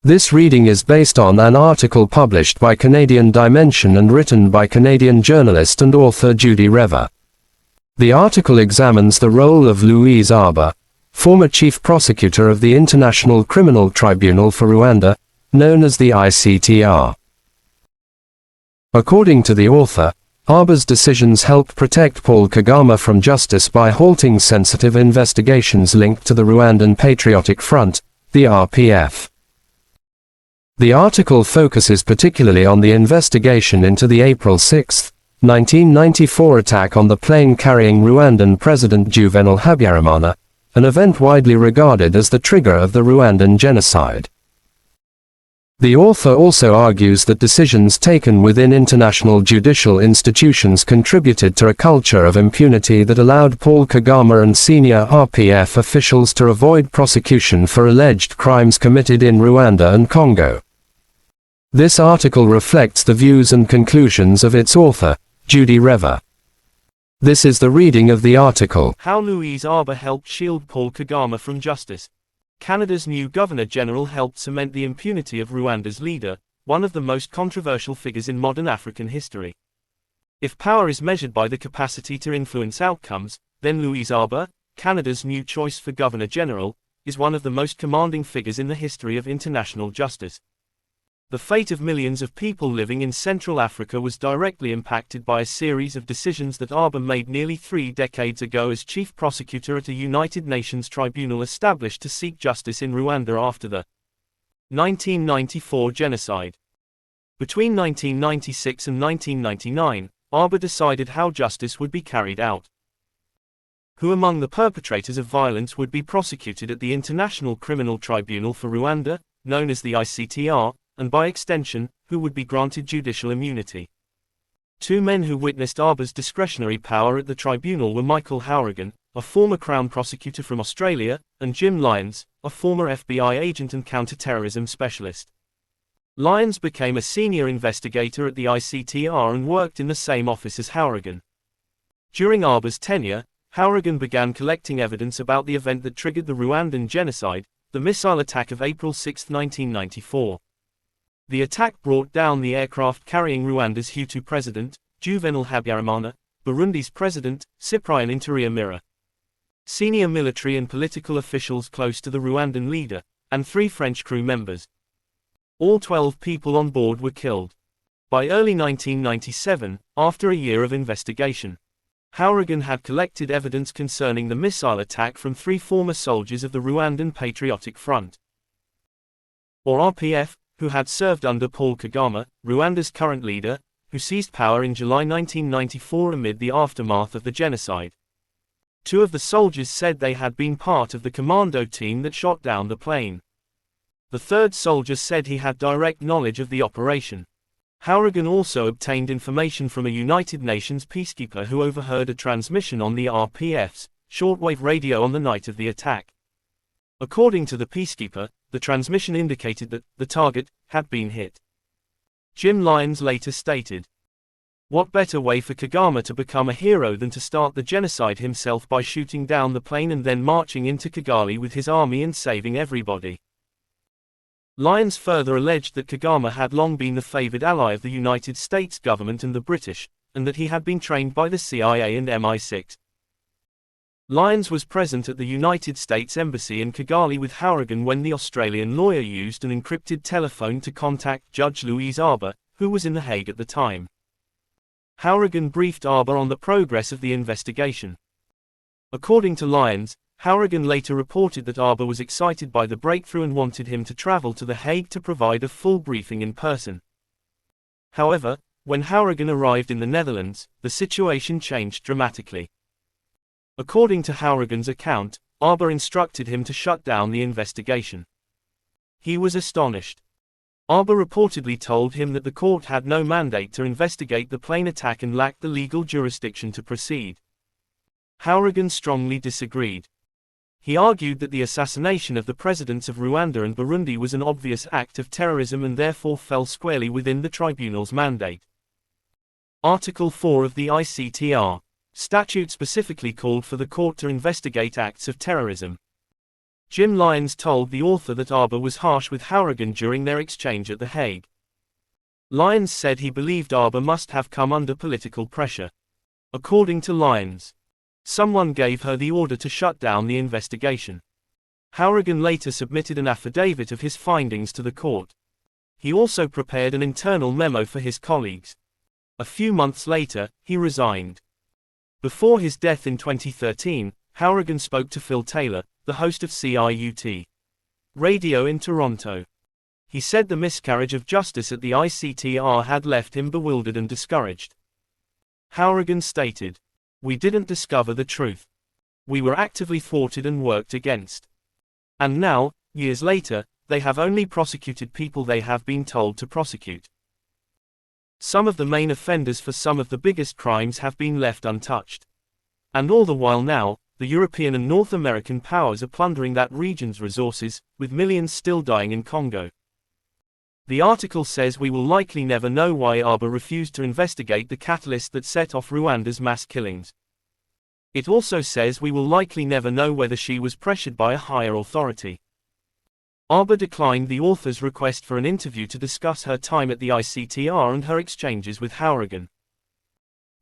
This reading is based on an article published by Canadian Dimension and written by Canadian journalist and author Judi Rever. The article examines the role of Louise Arbour, former Chief Prosecutor of the International Criminal Tribunal for Rwanda, known as the ICTR. According to the author, Arbour's decisions help protect Paul Kagame from justice by halting sensitive investigations linked to the Rwandan Patriotic Front, the RPF. The article focuses particularly on the investigation into the April 6, 1994 attack on the plane carrying Rwandan President Juvénal Habyarimana, an event widely regarded as the trigger of the Rwandan genocide. The author also argues that decisions taken within international judicial institutions contributed to a culture of impunity that allowed Paul Kagame and senior RPF officials to avoid prosecution for alleged crimes committed in Rwanda and Congo. This article reflects the views and conclusions of its author, Judi Rever. This is the reading of the article. How Louise Arbour helped shield Paul Kagame from justice. Canada's new Governor-General helped cement the impunity of Rwanda's leader, one of the most controversial figures in modern African history. If power is measured by the capacity to influence outcomes, then Louise Arbour, Canada's new choice for Governor-General, is one of the most commanding figures in the history of international justice. The fate of millions of people living in Central Africa was directly impacted by a series of decisions that Arbour made nearly 3 decades ago as Chief Prosecutor at a United Nations tribunal established to seek justice in Rwanda after the 1994 genocide. Between 1996 and 1999, Arbour decided how justice would be carried out. Who among the perpetrators of violence would be prosecuted at the International Criminal Tribunal for Rwanda, known as the ICTR, and by extension, who would be granted judicial immunity. 2 men who witnessed Arbour's discretionary power at the tribunal were Michael Hourigan, a former Crown prosecutor from Australia, and Jim Lyons, a former FBI agent and counter-terrorism specialist. Lyons became a senior investigator at the ICTR and worked in the same office as Hourigan. During Arbour's tenure, Hourigan began collecting evidence about the event that triggered the Rwandan genocide, the missile attack of April 6, 1994. The attack brought down the aircraft carrying Rwanda's Hutu president, Juvénal Habyarimana, Burundi's president, Cyprien Ntaryamira, senior military and political officials close to the Rwandan leader, and 3 French crew members. All 12 people on board were killed. By early 1997, after a year of investigation, Hourigan had collected evidence concerning the missile attack from 3 former soldiers of the Rwandan Patriotic Front, or RPF, who had served under Paul Kagame, Rwanda's current leader, who seized power in July 1994 amid the aftermath of the genocide. 2 of the soldiers said they had been part of the commando team that shot down the plane. The 3rd soldier said he had direct knowledge of the operation. Hourigan also obtained information from a United Nations peacekeeper who overheard a transmission on the RPF's shortwave radio on the night of the attack. According to the peacekeeper, the transmission indicated that the target had been hit. Jim Lyons later stated, "What better way for Kagame to become a hero than to start the genocide himself by shooting down the plane and then marching into Kigali with his army and saving everybody?" Lyons further alleged that Kagame had long been the favored ally of the United States government and the British, and that he had been trained by the CIA and MI6. Lyons was present at the United States Embassy in Kigali with Hourigan when the Australian lawyer used an encrypted telephone to contact Judge Louise Arbour, who was in The Hague at the time. Hourigan briefed Arbour on the progress of the investigation. According to Lyons, Hourigan later reported that Arbour was excited by the breakthrough and wanted him to travel to The Hague to provide a full briefing in person. However, when Hourigan arrived in the Netherlands, the situation changed dramatically. According to Hourigan's account, Arbour instructed him to shut down the investigation. He was astonished. Arbour reportedly told him that the court had no mandate to investigate the plane attack and lacked the legal jurisdiction to proceed. Hourigan strongly disagreed. He argued that the assassination of the presidents of Rwanda and Burundi was an obvious act of terrorism and therefore fell squarely within the tribunal's mandate. Article 4 of the ICTR statute specifically called for the court to investigate acts of terrorism. Jim Lyons told the author that Arbour was harsh with Hourigan during their exchange at The Hague. Lyons said he believed Arbour must have come under political pressure. According to Lyons, someone gave her the order to shut down the investigation. Hourigan later submitted an affidavit of his findings to the court. He also prepared an internal memo for his colleagues. A few months later, he resigned. Before his death in 2013, Hourigan spoke to Phil Taylor, the host of CIUT Radio in Toronto. He said the miscarriage of justice at the ICTR had left him bewildered and discouraged. Hourigan stated, "We didn't discover the truth. We were actively thwarted and worked against. And now, years later, they have only prosecuted people they have been told to prosecute. Some of the main offenders for some of the biggest crimes have been left untouched. And all the while now, the European and North American powers are plundering that region's resources, with millions still dying in Congo." The article says we will likely never know why Arbour refused to investigate the catalyst that set off Rwanda's mass killings. It also says we will likely never know whether she was pressured by a higher authority. Arbour declined the author's request for an interview to discuss her time at the ICTR and her exchanges with Hourigan.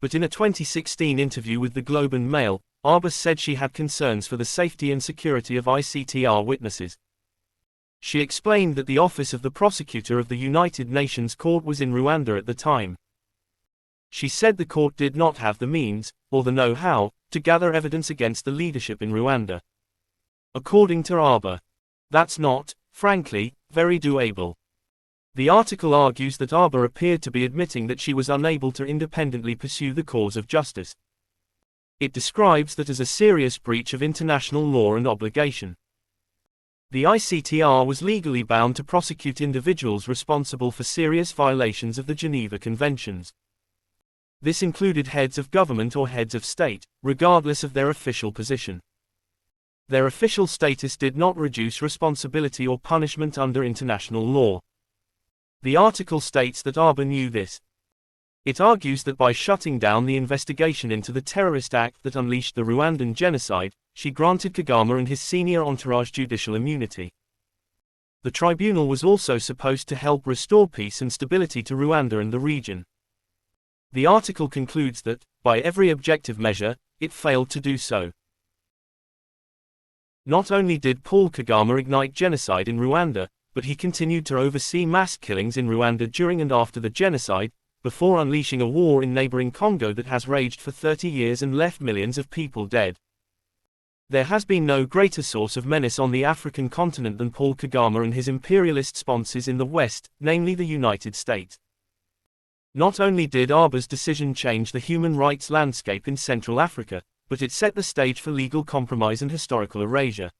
But in a 2016 interview with the Globe and Mail, Arbour said she had concerns for the safety and security of ICTR witnesses. She explained that the office of the prosecutor of the United Nations Court was in Rwanda at the time. She said the court did not have the means, or the know-how, to gather evidence against the leadership in Rwanda. According to Arbour, that's not, frankly, very doable. The article argues that Arbour appeared to be admitting that she was unable to independently pursue the cause of justice. It describes that as a serious breach of international law and obligation. The ICTR was legally bound to prosecute individuals responsible for serious violations of the Geneva Conventions. This included heads of government or heads of state, regardless of their official position. Their official status did not reduce responsibility or punishment under international law. The article states that Arbour knew this. It argues that by shutting down the investigation into the terrorist act that unleashed the Rwandan genocide, she granted Kagame and his senior entourage judicial immunity. The tribunal was also supposed to help restore peace and stability to Rwanda and the region. The article concludes that, by every objective measure, it failed to do so. Not only did Paul Kagame ignite genocide in Rwanda, but he continued to oversee mass killings in Rwanda during and after the genocide, before unleashing a war in neighboring Congo that has raged for 30 years and left millions of people dead. There has been no greater source of menace on the African continent than Paul Kagame and his imperialist sponsors in the West, namely the United States. Not only did Arbour's decision change the human rights landscape in Central Africa, but it set the stage for legal compromise and historical erasure.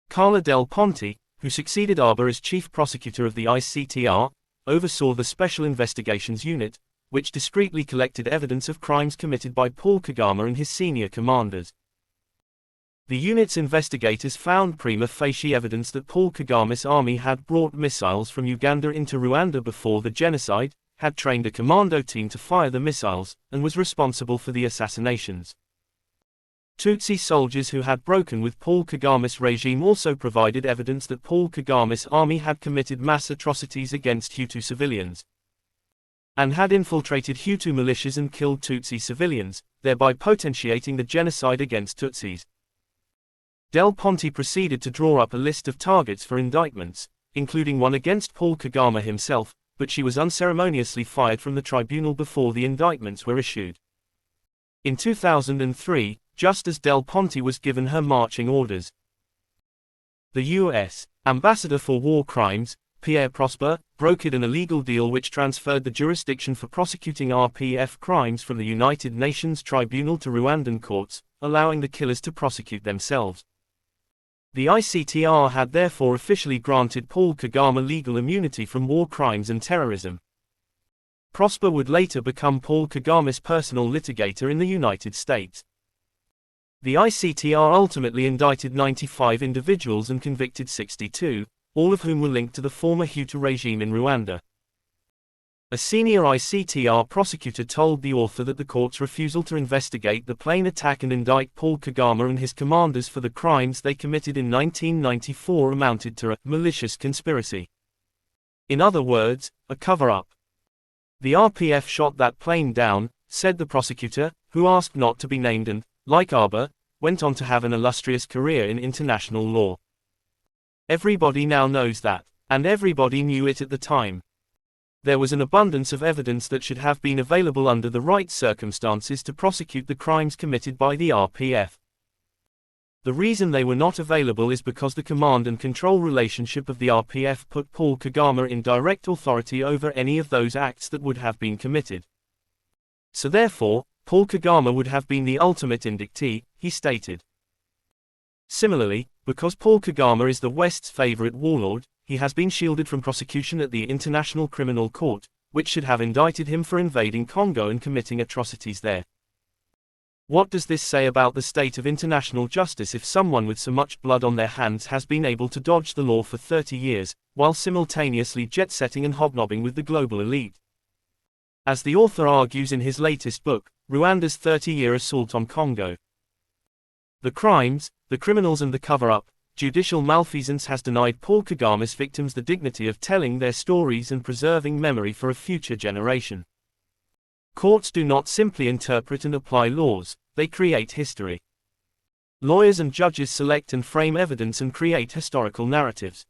Carla Del Ponte, who succeeded Arbour as chief prosecutor of the ICTR, oversaw the Special Investigations Unit, which discreetly collected evidence of crimes committed by Paul Kagame and his senior commanders. The unit's investigators found prima facie evidence that Paul Kagame's army had brought missiles from Uganda into Rwanda before the genocide, had trained a commando team to fire the missiles, and was responsible for the assassinations. Tutsi soldiers who had broken with Paul Kagame's regime also provided evidence that Paul Kagame's army had committed mass atrocities against Hutu civilians, and had infiltrated Hutu militias and killed Tutsi civilians, thereby potentiating the genocide against Tutsis. Del Ponte proceeded to draw up a list of targets for indictments, including one against Paul Kagame himself, but she was unceremoniously fired from the tribunal before the indictments were issued. In 2003, just as Del Ponte was given her marching orders, the U.S. Ambassador for War Crimes, Pierre Prosper, brokered an illegal deal which transferred the jurisdiction for prosecuting RPF crimes from the United Nations Tribunal to Rwandan courts, allowing the killers to prosecute themselves. The ICTR had therefore officially granted Paul Kagame legal immunity from war crimes and terrorism. Prosper would later become Paul Kagame's personal litigator in the United States. The ICTR ultimately indicted 95 individuals and convicted 62, all of whom were linked to the former Hutu regime in Rwanda. A senior ICTR prosecutor told the author that the court's refusal to investigate the plane attack and indict Paul Kagame and his commanders for the crimes they committed in 1994 amounted to a malicious conspiracy. In other words, a cover-up. The RPF shot that plane down, said the prosecutor, who asked not to be named and, like Arbour, went on to have an illustrious career in international law. Everybody now knows that, and everybody knew it at the time. There was an abundance of evidence that should have been available under the right circumstances to prosecute the crimes committed by the RPF. The reason they were not available is because the command and control relationship of the RPF put Paul Kagame in direct authority over any of those acts that would have been committed. So therefore, Paul Kagame would have been the ultimate indictee, he stated. Similarly, because Paul Kagame is the West's favorite warlord, he has been shielded from prosecution at the International Criminal Court, which should have indicted him for invading Congo and committing atrocities there. What does this say about the state of international justice if someone with so much blood on their hands has been able to dodge the law for 30 years, while simultaneously jet-setting and hobnobbing with the global elite? As the author argues in his latest book, Rwanda's 30-year assault on Congo. The crimes, the criminals and the cover-up, judicial malfeasance has denied Paul Kagame's victims the dignity of telling their stories and preserving memory for a future generation. Courts do not simply interpret and apply laws, they create history. Lawyers and judges select and frame evidence and create historical narratives.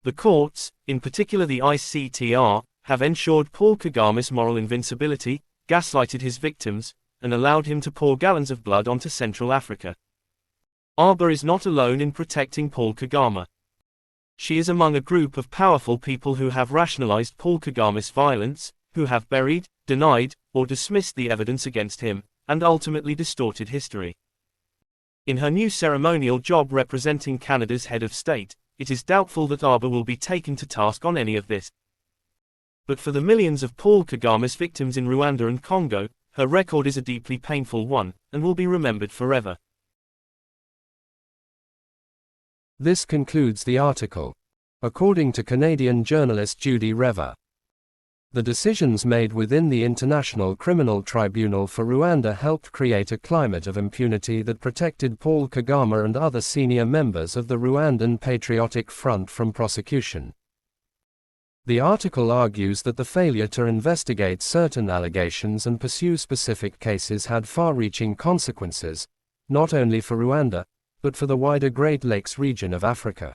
The courts, in particular the ICTR, have ensured Paul Kagame's moral invincibility, gaslighted his victims, and allowed him to pour gallons of blood onto Central Africa. Arbour is not alone in protecting Paul Kagame. She is among a group of powerful people who have rationalized Paul Kagame's violence, who have buried, denied, or dismissed the evidence against him, and ultimately distorted history. In her new ceremonial job representing Canada's head of state, it is doubtful that Arbour will be taken to task on any of this. But for the millions of Paul Kagame's victims in Rwanda and Congo, her record is a deeply painful one, and will be remembered forever. This concludes the article. According to Canadian journalist Judi Rever, the decisions made within the International Criminal Tribunal for Rwanda helped create a climate of impunity that protected Paul Kagame and other senior members of the Rwandan Patriotic Front from prosecution. The article argues that the failure to investigate certain allegations and pursue specific cases had far-reaching consequences, not only for Rwanda, but for the wider Great Lakes region of Africa.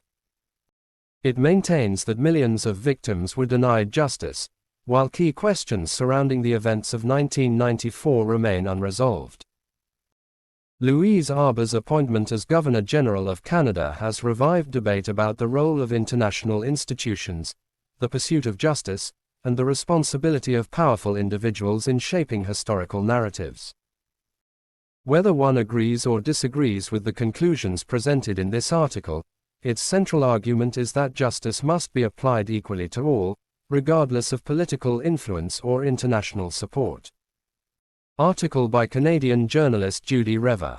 It maintains that millions of victims were denied justice, while key questions surrounding the events of 1994 remain unresolved. Louise Arbour's appointment as Governor-General of Canada has revived debate about the role of international institutions, the pursuit of justice, and the responsibility of powerful individuals in shaping historical narratives. Whether one agrees or disagrees with the conclusions presented in this article, its central argument is that justice must be applied equally to all, regardless of political influence or international support. Article by Canadian journalist Judi Rever.